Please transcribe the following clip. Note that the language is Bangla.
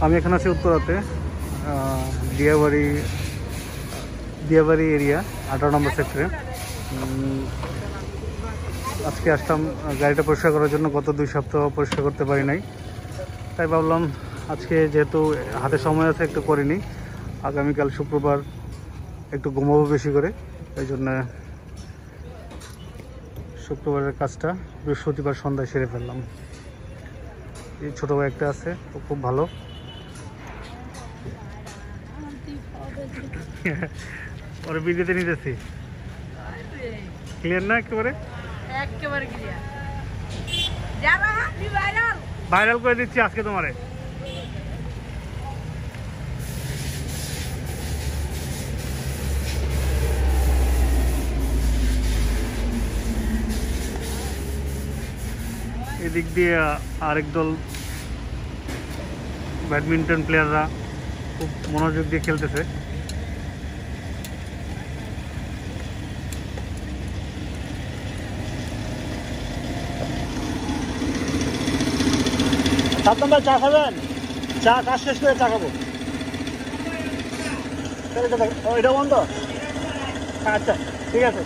আমি এখন আছি উত্তরাতে, দিয়াবাড়ি এরিয়া 18 নম্বর সেক্টরে। আজকে আসলাম গাড়িটা পরিষ্কার করার জন্য। গত 2 সপ্তাহ পরিষ্কার করতে পারি নাই, তাই ভাবলাম আজকে যেহেতু হাতে সময় আছে একটু করে নিই। আগামীকাল শুক্রবার একটু ঘুমাবো বেশি করে, এই জন্য শুক্রবারের কাজটা বৃহস্পতিবার সন্ধ্যায় সেরে ফেললাম। এই ছোটো ভাই একটা আছে, ও খুব ভালো। ওর ভিডিওতে নিতেছি, ক্লিয়ার না? একেবারে ভাইরাল করে দিচ্ছি আজকে তোমারে। এদিক দিয়ে আরেক দল ব্যাডমিন্টন প্লেয়াররা খুব মনোযোগ দিয়ে খেলতেছে। সাতম ভাই, চা খাবেন? চা কাজ শেষ করে চা খাবো। এটা বন্ধ? আচ্ছা ঠিক আছে।